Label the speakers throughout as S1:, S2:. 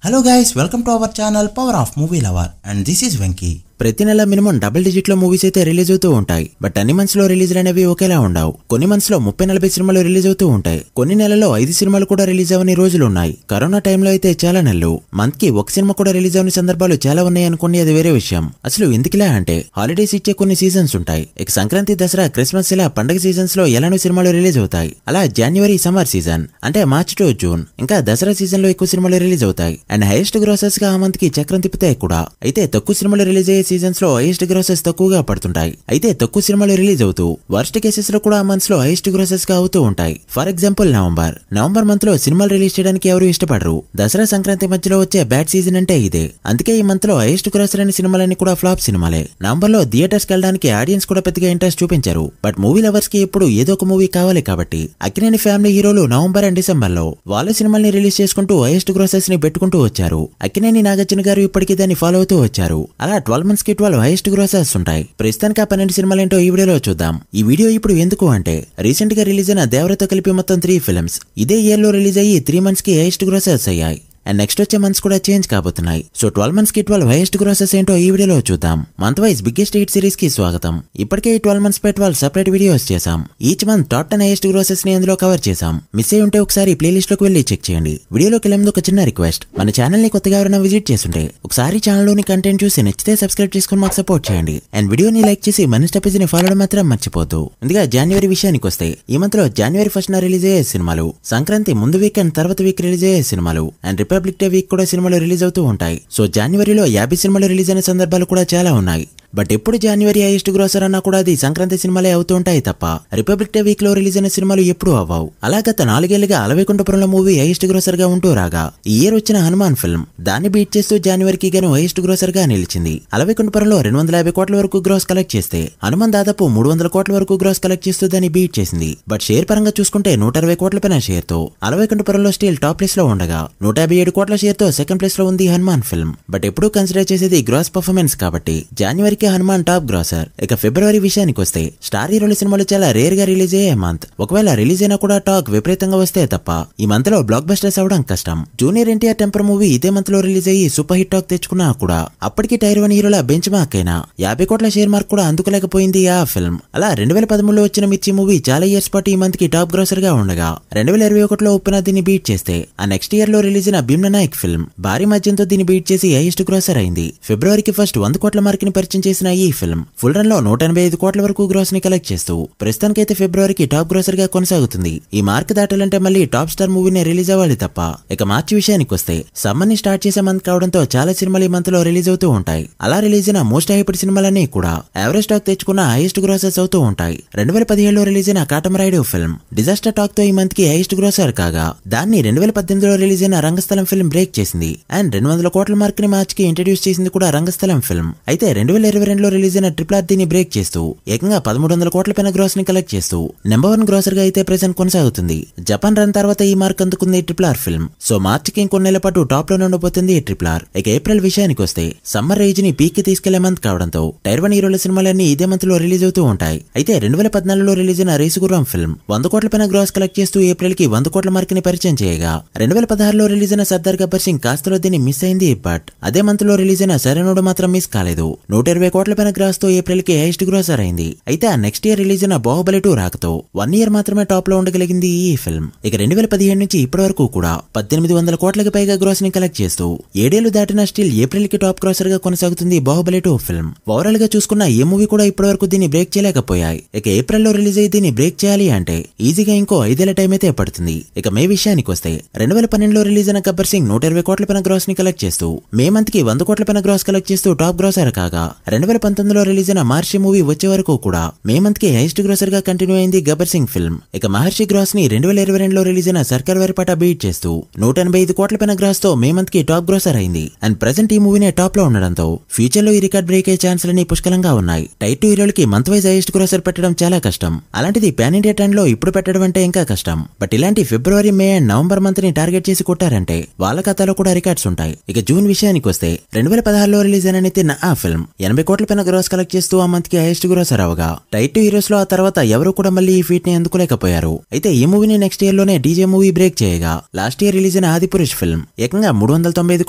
S1: Hello guys, welcome to our channel Power of Movie Lover and this is Venky.
S2: ప్రతి నెల minimum double digit లో movies అయితే release అవుతూ ఉంటాయి. But అన్ని మంత్స్ లో రిలీజ్ అనేవి ఒకేలా ఉండవు. కొన్ని మంత్స్ లో 30-40 సినిమాలు రిలీజ్ అవుతూ ఉంటాయి. కొన్ని నెలల్లో 5 సినిమాలు కూడా రిలీజ్ అవని రోజులు ఉన్నాయి. కరోనా టైంలో అయితే చాలా నెలలు మంత్ కి ఒక సినిమా కూడా రిలీజ్ అవని సందర్భాలు చాలా ఉన్నాయి అనుకోండి, అది వేరే విషయం. అసలు ఎందుకులా అంటే హాలిడేస్ ఇచ్చే కొన్ని సీజన్స్ ఉంటాయి. ఇక సంక్రాంతి, దసరా, క్రిస్మస్ ఇలా పండుగ సీజన్స్ లో ఎలానో సినిమాలు రిలీజ్ అవుతాయి. అలా జనవరి సమ్మర్ సీజన్ అంటే మార్చ్ టు జూన్, ఇంకా దసరా సీజన్ లో ఎక్కువ సినిమాలు రిలీజ్ అవుతాయి. అండ్ హైయెస్ట్ గ్రాసెస్ గా ఆ మంత్ కి చక్రం తిప్పుతాయి కూడా. అయితే తక్కువ సినిమాలు రిలీజ్ అయ్యే సీజన్స్ లో హైయెస్ట్ గ్రాసెస్ తక్కువగా పడుతుంటాయి. అయితే తక్కువ సినిమాలు రిలీజ్ అవుతూ వర్స్ట్ కేసెస్ లో కూడా ఆ మంత్స్ లో హైయెస్ట్ గ్రాసెస్ గా అవుతూ ఉంటాయి. ఫర్ ఎగ్జాంపుల్ నవంబర్ మంత్ లో సినిమాలు రిలీజ్ చేయడానికి ఎవరు ఇష్టపడరు. దసరా, సంక్రాంతి మధ్యలో వచ్చే బ్యాడ్ సీజన్ అంటే ఇదే. అందుకే ఈ మంత్ లో హైయెస్ట్ గ్రాసర్ అనే సినిమాలన్నీ కూడా ఫ్లాప్ సినిమాలే. నవంబర్ లో థియేటర్స్ కి వెళ్ళడానికి ఆడియన్స్ కూడా పెద్దగా ఇంట్రెస్ట్ చూపించారు. బట్ మూవీ లవర్స్ కి ఇప్పుడు ఏదో ఒక మూవీ కావాలి కాబట్టి అక్కినేని ఫ్యామిలీ హీరోలు నవంబర్ అండ్ డిసెంబర్ లో వాళ్ళ సినిమాల్ని రిలీజ్ చేసుకుంటూ హైయెస్ట్ గ్రాసెస్ ని పెట్టుకుంటూ వచ్చారు. అక్కినేని నాగార్జున గారు ఇప్పటికీ దాన్ని ఫాలో అవుతూ వచ్చారు. అలా 12 మంత్స్ కి 12 హైయెస్ట్ గ్రాసెస్ ఉంటాయి. ప్రస్తుతానికి ఆ 12 సినిమాలేంటో ఈ వీడియోలో చూద్దాం. ఈ వీడియో ఇప్పుడు ఎందుకు అంటే రీసెంట్ గా రిలీజ్ అయిన దేవరతో కలిపి మొత్తం 3 ఫిల్మ్స్ ఇదే ఇయర్ లో రిలీజ్ అయ్యి 3 మంత్స్ కి హైయెస్ట్ గ్రాసెస్ అయ్యాయి. అండ్ నెక్స్ట్ వచ్చే మంత్స్ కూడా చేంజ్ కాబోతున్నాయి. సో 12 మంత్స్ కి 12 హైయెస్ట్ గ్రాసెస్ ఏంటో ఈ వీడియోలో చూద్దాం. Month wise biggest hit series కి స్వాగతం. ఇప్పటికే 12 మంత్స్ పై 12 సెపరేట్ వీడియోస్ చేసాం. Each month top 10 highest grasses ని అందులో కవర్ చేసాం. మిస్ అయి ఉంటే ఒకసారి ప్లేలిస్ట్ లోకి వెళ్ళి చెక్ చేయండి. వీడియోలోకి వెళ్ళే ముందు ఒక చిన్న రిక్వెస్ట్, మన ఛానల్ ని కొత్తగా ఎవరైనా విజిట్ చేస్తుంటే ఒకసారి ఛానల్ లోని కంటెంట్ చూసి నచ్చితే సబ్స్క్రైబ్ చేసుకుని మాకు సపోర్ట్ చేయండి. అండ్ వీడియోని లైక్ చేసి మన స్టెప్స్ ని ఫాలో మాత్రం మర్చిపోద్దు. ముందుగా జనవరి విషయానికి వస్తే ఈ మంత్ లో జనవరి 1st రిలీజ్ అయ్యే సినిమాలు, సంక్రాంతి ముందు వీక్ అండ్ తర్వాత వీక్ రిలీజ్ అయ్యే సినిమాలు, అండ్ రిపబ్లిక్ డే వీక్ కూడా సినిమాలు రిలీజ్ అవుతూ ఉంటాయి. సో జనవరిలో 50 సినిమాలు రిలీజ్ అయిన సందర్భాలు కూడా చాలా ఉన్నాయి. బట్ ఎప్పుడు జనవరి హైయెస్ట్ గ్రాసర్ అన్నా కూడా అది సంక్రాంతి సినిమాలే అవుతూ ఉంటాయి తప్ప రిపబ్లిక్ డే వీక్ లో రిలీజ్ అయిన సినిమాలు ఎప్పుడూ అవ్వవు. అలా గత 4 ఏళ్లుగా అలవైకుంఠపురంలో మూవీ హైయెస్ట్ గ్రాసర్ గా ఉంటూ రాగా ఈ ఇయర్ వచ్చిన హనుమాన్ ఫిల్మ్ దాన్ని బీట్ చేస్తూ జనవరికి గాను హైయెస్ట్ గ్రాసర్ గా నిలిచింది. అలవైకుంఠపురంలో 250 కోట్ల వరకు గ్రాస్ కలెక్ట్ చేస్తే హనుమాన్ దాదాపు 300 కోట్ల వరకు గ్రాస్ కలెక్ట్ చేస్తూ దాన్ని బీట్ చేసింది. బట్ షేర్ పరంగా చూసుకుంటే 120 కోట్ల పైన షేర్ తో అలవైకుంఠపురంలో స్టిల్ టాప్ ప్లేస్ లో ఉండగా 157 కోట్ల షేర్ తో సెకండ్ ప్లేస్ లో ఉంది హనుమాన్ ఫిల్మ్. బట్ ఎప్పుడూ కన్సిడర్ చేసేది గ్రాస్ పర్ఫార్మెన్స్ కాబట్టి జనవరికి హనుమాన్ టాప్ గ్రాసర్. ఇక ఫిబ్రవరి విషయానికి వస్తే స్టార్ హీరోల సినిమాలు చాలా రేర్ గా రిలీజ్ అయ్యే మంత్. ఒకవేళ రిలీజ్ అయినా కూడా టాక్ విపరీతంగా వస్తే తప్ప ఈ మంత్ లో బ్లాక్ బస్టర్స్ అవడం కష్టం. జూనియర్ ఎన్టీఆర్ టెంపర్ మూవీ ఇదే మంత్ లో రిలీజ్ అయ్యి సూపర్ హిట్ టాక్ తెచ్చుకున్నా కూడా అప్పటికి టైర్ 1 హీరోల బెంచ్ మార్క్ అయినా 50 కోట్ల షేర్ మార్క్ కూడా అందుకోలేకపోయింది ఆ ఫిల్మ్. అలా 2013లో వచ్చిన మిర్చి మూవీ చాలా ఇయర్స్ పాటు ఈ మంత్ కి టాప్ గ్రాసర్ గా ఉండగా 2021లో ఉప్పెన దీన్ని బీట్ చేస్తే ఆ నెక్స్ట్ ఇయర్ లో రిలీజ్ అయిన భీమ్నానాయక్ ఫిల్మ్ భారీ మధ్యంతో దీన్ని బీట్ చేసి హైయెస్ట్ గ్రాసర్ అయింది. ఫిబ్రవరికి ఫస్ట్ 100 కోట్ల మార్క్ ని పరిచయం చేసిన ఈ ఫిల్మ్ ఫుల్ రన్ లో 185 కోట్ల వరకు గ్రాస్ ని కలెక్ట్ చేస్తూ ప్రస్తుతానికైతే ఫిబ్రవరికి టాప్ గ్రాసర్ గా కొనసాగుతుంది. ఈ మార్క్ దాటాలంటే మళ్ళీ టాప్ స్టార్ మూవీనే రిలీజ్ అవ్వాలి తప్ప. ఇక మార్చి విషయానికి వస్తే సమ్మర్ ని స్టార్ట్ చేసే మంత్ కావడంతో చాలా సినిమాలు ఈ మంత్ లో రిలీజ్ అవుతూ ఉంటాయి. అలా రిలీజ్ అయిన మోస్ట్ హైప్డ్ సినిమాలన్నీ కూడా యావరేజ్ టాక్ తెచ్చుకున్న హైయెస్ట్ గ్రాసెస్ అవుతూ ఉంటాయి. 2017లో రిలీజ్ అయిన కాటమరాయుడు ఫిల్మ్ డిజాస్టర్ టాక్ తో ఈ మంత్ కి హైయెస్ట్ గ్రాసర్ కాగా దాన్ని 2018లో రిలీజ్ అయిన రంగస్థలం ఫిల్మ్ బ్రేక్ చేసింది. అండ్ 200 కోట్ల మార్క్ ని మార్చ్ కి ఇంట్రడ్యూస్ చేసింది కూడా రంగస్థలం ఫిల్మ్. అయితే 2022లో రిలీజ్ అయిన ట్రిపుల్ ఆర్ దీన్ని బ్రేక్ చేస్తూ ఏకంగా 1300 కోట్ల పైన గ్రాస్ ని కలెక్ట్ చేస్తూ నెంబర్ 1 గ్రాసర్ గా అయితే ప్రెజెంట్ కొనసాగుతుంది. జపాన్ రన్ తర్వాత ఈ మార్క్ అందుకుంది triple R film. So March కి ఇంకొన్ని నెలల పాటు టాప్ లో ఉండబోతుంది ట్రిపుల్ ఆర్. ఇక ఏప్రిల్ విషయానికి వస్తే సమ్మర్ రేంజ్ ని పీక్ కి తీసుకెళ్లే మంత్ కావడంతో టైర్ 1 హీరోల సినిమాలన్నీ ఇదే మంత్ లో రిలీజ్ అవుతూ ఉంటాయి. అయితే 2014లో రిలీజ్ అయిన రేసుగుర్రం ఫిల్మ్ 100 కోట్ల పైన గ్రాస్ కలెక్ట్ చేస్తూ ఏప్రిల్ కి 100 కోట్ల మార్క్ ని పరిచయం చేయగా 2016లో రిలీజ్ అయిన సర్దార్ గబ్బర్ సింగ్ కాస్తలో దీన్ని మిస్ అయింది. బట్ అదే మంత్ లో రిలీజ్ అయిన సరైనోడు మాత్రం మిస్ కాలేదు. 120 కోట్ల పైన గ్రాస్ తో ఏప్రిల్ కి హైయెస్ట్ గ్రాసర్ అయింది. అయితే ఆ నెక్స్ట్ ఇయర్ రిలీజ్ అయిన బాహుబలి 2 రాకతో 1 ఇయర్ మాత్రమే టాప్ లో ఉండగలిగింది ఈ ఫిల్మ్. ఇక 2017 నుంచి ఇప్పటి వరకు కూడా 1800 కోట్లకి పైగా గ్రాస్ ని కలెక్ట్ చేస్తూ 7 ఏళ్లు దాటిన స్టిల్ ఏప్రిల్ కి టాప్ గ్రాసర్ గా కొనసాగుతుంది బాహుబలి 2 ఫిల్మ్. ఓవరాల్ గా చూసుకున్న ఏ మూవీ కూడా ఇప్పటి వరకు దీన్ని బ్రేక్ చేయలేకపోయాయి. ఇక ఏప్రిల్ లో రిలీజ్ అయ్యి దీన్ని బ్రేక్ చేయాలి అంటే ఈజీగా ఇంకో 5 ఏళ్ల టైం అయితే పడుతుంది. ఇక మే విషయానికి వస్తే 2012లో రిలీజ్ అయిన గబ్బర్ సింగ్ 120 కోట్ల పైన గ్రాస్ ని కలెక్ట్ చేస్తూ మే మంత్ కి 100 కోట్ల పైన గ్రాస్ కలెక్ట్ చేస్తూ టాప్ గ్రాసర్ కాగా 2019లో రిలీజ్ అయిన మార్చి మూవీ వచ్చే వరకు కూడా మే మంత్ కి హైయెస్ట్ గ్రాసర్ గా కంటిన్యూ అయింది గబ్బర్ సింగ్ ఫిల్మ్. ఇక మహర్షి గ్రాస్ ని 2022లో రిలీజ్ అయిన సర్కార్ వారిపాట బీట్ చేస్తూ 185 కోట్ల పైన గ్రాస్ తో మే మంత్ కి టాప్ గ్రాసర్ అయింది. అండ్ ప్రెజెంట్ ఈ మూవీనే టాప్ లో ఉండడంతో ఫ్యూచర్ లో ఈ రికార్డ్ బ్రేక్ అయ్యే ఛాన్స్లన్నీ పుష్కలంగా ఉన్నాయి. టైర్ 2 హీరోలకి మంత్ వైజ్ హైయెస్ట్ గ్రాసర్ పెట్టడం చాలా కష్టం. అలాంటిది పాన్ ఇండియా టైమ్ లో ఇప్పుడు పెట్టడం అంటే ఇంకా కష్టం. బట్ ఇలాంటి ఫిబ్రవరి, మే అండ్ నవంబర్ మంత్ ని టార్గెట్ చేసి కొట్టారంటే వాళ్ళ ఖాతాలో కూడా రికార్డ్స్ ఉంటాయి. ఇక జూన్ విషయానికి వస్తే 2016లో రిలీజ్ అయిన నితిన్ ఆ ఫిల్మ్ 50 కోట్ల పైన గ్రాస్ కలెక్ట్ చేస్తూ ఆ మంత్ కి హైయెస్ట్ గ్రాసర్ అవగా టైర్ 2 హీరోస్ లో ఆ తర్వాత ఎవరు కూడా మళ్ళీ ఈ ఫీట్ ని అందుకోలేకపోయారు. అయితే ఈ మూవీని నెక్స్ట్ ఇయర్ లోనే డీజే మూవీ బ్రేక్ చేయగా లాస్ట్ ఇయర్ రిలీజ్ అయిన ఆదిపురుష్ ఫిల్మ్ ఏకంగా 395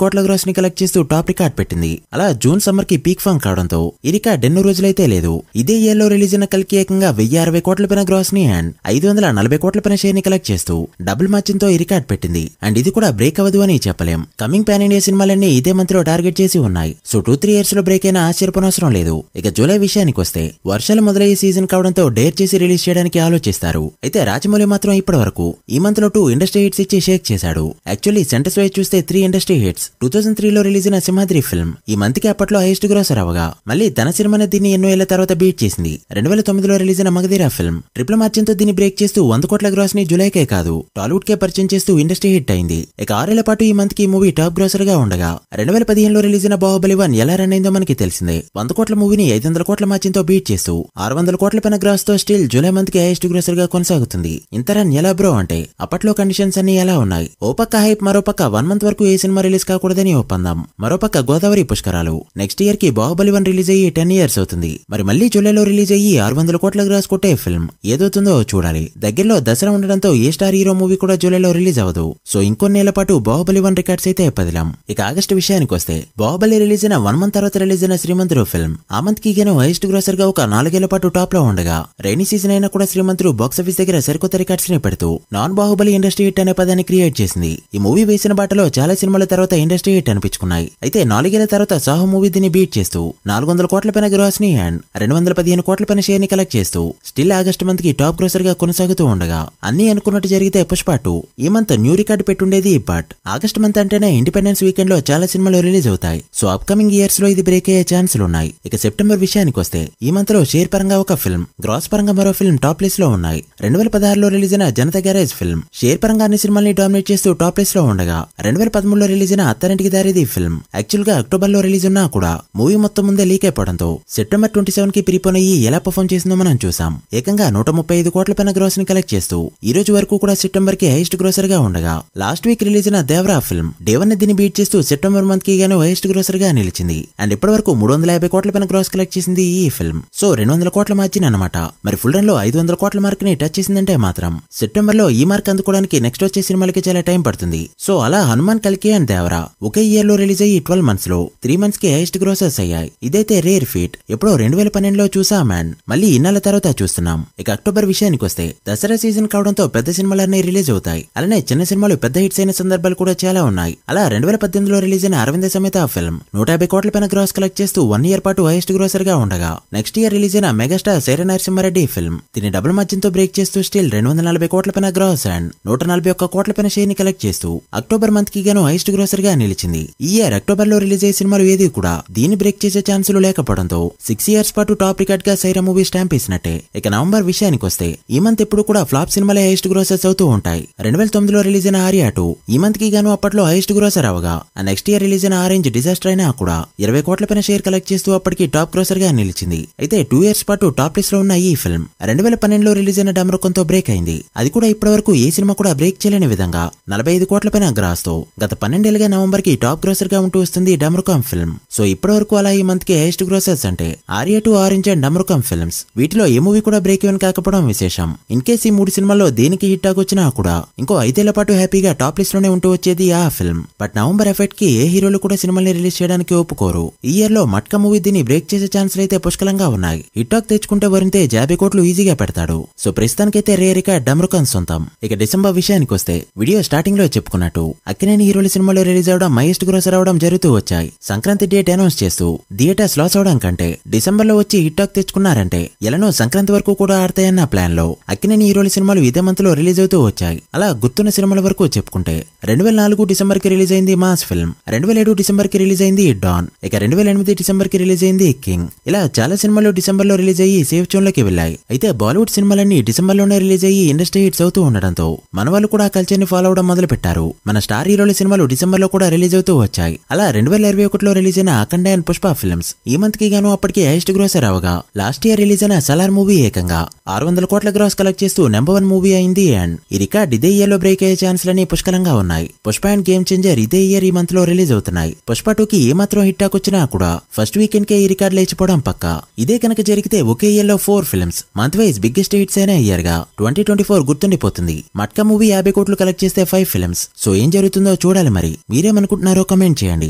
S2: కోట్ల గ్రాస్ ని కలెక్ట్ చేస్తూ టాప్ రికార్డ్ పెట్టింది. అలా జూన్ సమ్మర్ కి పీక్ ఫామ్ కావడంతో ఈ రికార్డ్ ఎన్నో రోజులైతే లేదు. ఇదే ఇయర్ లో రిలీజ్ అయిన కల్కి ఏకంగా 1060 కోట్ల పైన గ్రాస్ ని అండ్ 540 కోట్ల పైన షేర్ ని కలెక్ట్ చేస్తూ డబుల్ మార్జిన్ తో ఈ రికార్డ్ పెట్టింది. అండ్ ఇది కూడా బ్రేక్ అవ్వదు అని చెప్పలేం. కమింగ్ పాన్ ఇండియా సినిమాలన్నీ ఇదే మంత్ లో టార్గెట్ చేసి ఉన్నాయి. సో 2-3 ఇయర్స్ లో బ్రేక్ అయినా ఆశ్చర్యపోనవసరం లేదు. ఇక జూలై విషయానికి వస్తే వర్షాలు మొదలయ్యే సీజన్ కావడంతో డేర్ చేసి రిలీజ్ చేయడానికి ఆలోచిస్తారు. అయితే రాజమౌళి మాత్రం ఇప్పటి వరకు ఈ మంత్ లో 2 ఇండస్ట్రీ హిట్స్ ఇచ్చి షేక్ చేశాడు. యాక్చువల్లీ సెంటర్స్ వైజ్ చూస్తే 3 ఇండస్ట్రీ హిట్స్. 2003 లో రిలీజ్ అయిన సింహాద్రి ఫిల్మ్ ఈ మంత్ కి అప్పట్లో హైయెస్ట్ గ్రాసర్ అవగా మళ్ళీ తన సినిమానే దీన్ని ఎన్నో ఏళ్ల తర్వాత బీట్ చేసింది. 2009 లో రిలీజ్ అయిన మగధీర ఫిల్మ్ ట్రిపుల్ మార్జిన్ తో దీన్ని బ్రేక్ చేస్తూ 100 కోట్ల గ్రాస్ ని జూలైకే కాదు టాలీవుడ్ కే పరిచయం చేస్తూ ఇండస్ట్రీ హిట్ అయింది. ఇక 6 ఏళ్ల పాటు ఈ మంత్ కి మూవీ టాప్ గ్రాసర్ గా ఉండగా 2015 లో రిలీజ్ అయిన బాహుబలి 1 ఎలా రన్ అయిందో మనకి తెలిసిందే. 100 కోట్ల మూవీని 500 కోట్ల మార్జిన్ తో బీట్ చేస్తూ 600 కోట్ల పైన గ్రాస్ తో స్టిల్ జూలై మంత్ కి హైయెస్ట్ గ్రాసర్ గా కొనసాగుతుంది. ఇంత రన్ ఎలా బ్రో అంటే అప్పట్లో కండిషన్స్ అన్ని ఎలా ఉన్నాయి. ఓ పక్క హైప్, మరో పక్క 1 మంత్ వరకు ఏ సినిమా రిలీజ్ కాకూడదని ఒప్పందం, మరో పక్క గోదావరి పుష్కరాలు. నెక్స్ట్ ఇయర్ కి బాహుబలి 1 రిలీజ్ అయ్యి 10 ఇయర్స్ అవుతుంది. మరి మళ్ళీ జూలైలో రిలీజ్ అయ్యి 600 కోట్ల గ్రాస్ కొట్టే ఫిల్మ్ ఏదవుతుందో చూడాలి. దగ్గరలో దసరా ఉండడంతో ఏ స్టార్ హీరో మూవీ కూడా జూలైలో రిలీజ్ అవ్వదు. సో ఇంకొన్నేళ్ల పాటు బాహుబలి 1 రికార్డ్స్ అయితే పదిలాం. ఇక ఆగస్టు విషయానికి వస్తే బాహుబలి రిలీజ్ అయిన 1 మంత్ తర్వాత రిలీజ్ అయిన శ్రీమంతుడు ఫిల్మ్ ఆ మంత్ కి గాను హైయెస్ట్ గ్రాసర్ గా ఒక 4 ఏళ్ల పాటు టాప్ లో ఉండగా రైనీ సీజన్ అయినా కూడా శ్రీమంతుడు బాక్సాఫీస్ దగ్గర సరికొత్త రికార్డ్స్ ని పెడుతూ నాన్ బాహుబలి ఇండస్ట్రీ హిట్ అనే పదాన్ని క్రియేట్ చేసింది. ఈ మూవీ వేసిన బాటలో చాలా సినిమాల తర్వాత ఇండస్ట్రీ హిట్ అనిపించుకున్నాయి. అయితే 4 ఏళ్ల తర్వాత సాహో మూవీ దీన్ని బీట్ చేస్తూ 400 కోట్ల పైన గ్రాస్ ని అండ్ 215 కోట్ల పైన షేర్ ని కలెక్ట్ చేస్తూ స్టిల్ ఆగస్ట్ మంత్ కి టాప్ గ్రాసర్ గా కొనసాగుతూ ఉండగా అన్ని అనుకున్నట్టు జరిగితే పుష్ప 2 ఈ మంత్ న్యూ రికార్డ్ పెట్టుండేది. బట్ ఆగస్ట్ మంత్ అంటేనే ఇండిపెండెన్స్ వీకెండ్ లో చాలా సినిమాలు రిలీజ్ అవుతాయి. సో అప్కమింగ్ ఇయర్స్ లో ఇది బ్రేక్ అయ్యే ఛాన్సులు ఉన్నాయి. ఇక సెప్టెంబర్ విషయానికి వస్తే ఈ మంత్ లో షేర్ పరంగా ఒక ఫిల్మ్, గ్రాస్ పరంగా మరో ఫిల్మ్ టాప్ ప్లేస్ లో ఉన్నాయి. 2016 లో రిలీజ్ అయిన జనతా గ్యారేజ్ ఫిల్మ్ షేర్ పరంగా అన్ని సినిమాల్ని డామినేట్ చేస్తూ టాప్ ప్లేస్ లో ఉండగా 2013 లో రిలీజ్ అయిన అత్తారింటికి దారేది ఫిల్మ్ యాక్చువల్ గా అక్టోబర్ లో రిలీజ్ ఉన్నా కూడా మూవీ మొత్తం ముందే లీక్ అయిపోవడంతో సెప్టెంబర్ 27 కి ప్రీపోన్ అయ్యి ఎలా పర్ఫామ్ చేసిందో మనం చూసాం. ఏకంగా 135 కోట్ల పైన గ్రాస్ ని కలెక్ట్ చేస్తూ ఈ రోజు వరకు కూడా సెప్టెంబర్ కి హైయెస్ట్ గ్రాసర్ గా ఉండగా లాస్ట్ వీక్ రిలీజ్ అయిన దేవరా ఫిల్మ్ డే 1 దీన్ని బీట్ చేస్తూ సెప్టెంబర్ మంత్ కి గాను హైయెస్ట్ గ్రాసర్ గా నిలిచింది. అండ్ ఇప్పటి వరకు 350 కోట్ల పైన గ్రాస్ కలెక్ట్ చేసింది ఈ ఫిల్మ్. సో 200 కోట్ల మార్జిన్ అన్నమాట. మరి ఫుల్ రన్ లో 500 కోట్ల మార్క్ ని టచ్ చేసిందంటే మాత్రం సెప్టెంబర్ లో ఈ మార్క్ అందుకోవడానికి నెక్స్ట్ వచ్చే సినిమాలకి చాలా టైం పడుతుంది. సో అలా హనుమాన్, కల్కి అండ్ దేవరా ఒకే ఇయర్ లో రిలీజ్ అయ్యి 12 మంత్స్ లో 3 మంత్స్ కి హైయెస్ట్ గ్రాసర్స్ అయ్యాయి. ఇదైతే రేర్ ఫీట్. ఎప్పుడో 2012 లో చూసాం అండ్ మళ్ళీ ఇన్నాళ్ళ తర్వాత చూస్తున్నాం. ఇక అక్టోబర్ విషయానికి వస్తే దసరా సీజన్ కావడంతో పెద్ద సినిమాలన్నీ రిలీజ్ అవుతాయి. అలానే చిన్న సినిమాలు పెద్ద హిట్స్ అయిన సందర్భాలు కూడా చాలా ఉన్నాయి. అలా 2018 లో రిలీజ్ అయిన అరవింద సమేత ఫిల్మ్ 150 కోట్ల పైన గ్రాస్ కలెక్ట్ చేస్తూ 1 ఇయర్ పాటు హైయెస్ట్ గ్రాసర్ గా ఉండగా నెక్స్ట్ ఇయర్ రిలీజ్ అయిన మెగాస్టార్ సైర నరసింహారెడ్డి ఫిల్మ్ దీన్ని డబుల్ మార్జిన్ తో బ్రేక్ చేస్తూ స్టిల్ 240 కోట్ల పైన గ్రాస్ అండ్ 141 కోట్ల పైన షేర్ ని కలెక్ట్ చేస్తూ అక్టోబర్ మంత్ కి గాను హైయెస్ట్ గ్రాసర్ గా నిలిచింది. ఈ ఇయర్ అక్టోబర్ లో రిలీజ్ అయ్యే సినిమాలు ఏది కూడా దీన్ని బ్రేక్ చేసే ఛాన్సులు లేకపోవడంతో 6 ఇయర్స్ పాటు టాప్ రికార్డ్ గా సైరా మూవీ స్టాంప్ వేసినట్టే. ఇక నవంబర్ విషయానికి వస్తే ఈ మంత్ ఎప్పుడు కూడా ఫ్లాప్ సినిమాలే హైయెస్ట్ గ్రాసర్స్ అవుతూ ఉంటాయి. 2009 లో రిలీజ్ అయిన ఆర్యా 2 ఈ మంత్ కి గాను అప్పట్లో హైయెస్ట్ గ్రాసర్ అవగా నెక్స్ట్ ఇయర్ రిలీజ్ అయిన ఆరెంజ్ డిజాస్టర్ అయినా కూడా 20 కోట్ల పైన షేర్ కలెక్ట్ చేస్తూ అప్పటికి టాప్ గ్రాసర్ గా నిలిచింది. అయితే 2 ఇయర్స్ పాటు టాప్ లిస్ట్ లో ఉన్న ఈ ఫిల్మ్ 2012 లో రిలీజ్ అయిన డమరుకంతో బ్రేక్ అయింది. అది కూడా ఇప్పటి వరకు ఏ సినిమా కూడా బ్రేక్ చేయలేని విధంగా 45 కోట్ల పైన గ్రాస్ తో గత 12 ఏళ్లుగా నవంబర్ కి టాప్ గ్రాసర్ గా ఉంటూ వస్తుంది డమరుకం ఫిల్మ్. సో ఇప్పటి వరకు అలా ఈ మంత్ కి హైయెస్ట్ గ్రాసర్స్ అంటే Arya 2, orange and Damarukam films. వీటిలో ఏ మూవీ కూడా బ్రేక్ ఈవెన్ కాకపోవడం విశేషం. ఇన్ కేస్ ఈ 3 సినిమాల్లో దేనికి హిట్ టాక్ వచ్చినా కూడా ఇంకో 5 ఏళ్ల పాటు హ్యాపీగా టాప్ లిస్ట్ లోనే ఉంటూ వచ్చేది ఆ ఫిల్మ్. బట్ నవంబర్ ఎఫెక్ట్ కి ఏ హీరోలు కూడా సినిమాల్ని రిలీజ్ చేయడానికి ఒప్పుకోరు. ఈ ఇయర్ లో మట్కా మూవీ దీన్ని బ్రేక్ చేసే ఛాన్సులు అయితే పుష్కలంగా ఉన్నాయి. హిట్ టాక్ తెచ్చుకుంటే వరింతే 50 కోట్లు ఈజీగా పెడతాడు. సో ప్రస్తుతానికైతే రేరిక డమరుకన్ సొంతం. ఇక డిసెంబర్ విషయానికి వస్తే వీడియో స్టార్టింగ్ లో చెప్పుకున్నట్టు అక్కినేని హీరోల సినిమాలో రిలీజ్ అవడం, హైయెస్ట్ గ్రాసర్ అవడం జరుగుతూ వచ్చాయి. సంక్రాంతి డేట్ అనౌన్స్ చేస్తూ థియేటర్స్ లాస్ అవడం కంటే డిసెంబర్ లో వచ్చి హిట్ టాక్ తెచ్చుకున్నారంటే ఎలానో సంక్రాంతి వరకు కూడా ఆడతాయన్న ప్లాన్ లో అక్కినేని హీరోల సినిమాలు ఇదే మంత్ లో రిలీజ్ అవుతూ వచ్చాయి. అలా గుర్తున్న సినిమాల వరకు చెప్పుకుంటే 2004 డిసెంబర్ కి రిలీజ్ అయింది మాస్ ఫిల్మ్, 2007 డిసెంబర్ కి రిలీజ్ అయింది డాన్, ఇక 2008 డిసెంబర్ కి రిలీజ్ అయింది కింగ్. ఇలా చాలా సినిమాలు డిసెంబర్ లో రిలీజ్ అయ్యి సేఫ్ జోన్ లోకి వెళ్ళాయి. అయితే బాలీవుడ్ సినిమాలన్నీ డిసెంబర్ లోనే రిలీజ్ అయ్యి ఇండస్ట్రీ హిట్స్ అవుతూ ఉండడంతో మన వాళ్ళు కూడా కల్చర్ ని ఫాలో అవడం మొదలు పెట్టారు. మన స్టార్ హీరోల సినిమాలు డిసెంబర్ లో కూడా రిలీజ్ అవుతూ వచ్చాయి. అలా 2021 లో రిలీజ్ అయిన అఖండ అండ్ పుష్ప ఫిల్మ్స్ ఈ మంత్ కి గాను అప్పటికి హైయెస్ట్ గ్రాసర్ అవగా లాస్ట్ ఇయర్ రిలీజ్ అయిన సలార్ మూవీ ఏకంగా 600 కోట్ల గ్రాస్ కలెక్ట్ చేస్తూ నెంబర్ 1 మూవీ అయింది. అండ్ ఈ రికార్డ్ ఇదే ఇయర్ లో బ్రేక్ అయ్యే ఛాన్సులన్నీ పుష్కలంగా ఉన్నాయి. పుష్ప అండ్ గేమ్ చేంజర్ ఇదే ఇయర్ ఈ మంత్ లో రిలీజ్ అవుతున్నాయి. పుష్ప 2 కి ఏ మాత్రం హిట్ టాక్ వచ్చినా కూడా ఫస్ట్ వీక్ వీకెండ్ కే ఈ రికార్డ్ లేచిపోవడం పక్కా. ఇదే కనుక జరిగితే ఒకే ఇయర్ లో 4 films month wise biggest hits అయిన ఇయర్ గా 2024 గుర్తుండిపోతుంది. మట్కా మూవీ 50 కోట్లు కలెక్ట్ చేస్తే 5 ఫిల్మ్స్. సో ఏం జరుగుతుందో చూడాలి. మరి మీరేమనుకుంటున్నారో కమెంట్ చేయండి.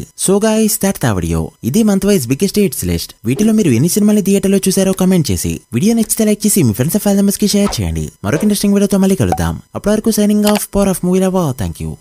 S2: So guys that's the video. ఇది month wise biggest hits list. వీటిలో మీరు ఎన్ని సినిమాలు థియేటర్ లో చూసారో కమెంట్ చేసి, వీడియో నచ్చితే లైక్ చేసి మీ ఫ్రెండ్స్ అండ్ ఫ్యామిలీ మెంబర్స్ కి షేర్ చేయండి. మరొక ఇంట్రెస్టింగ్ వీడియోతో మళ్ళీ కలుద్దాం. అప్పటి వరకు signing off power of movie lover. Thank you.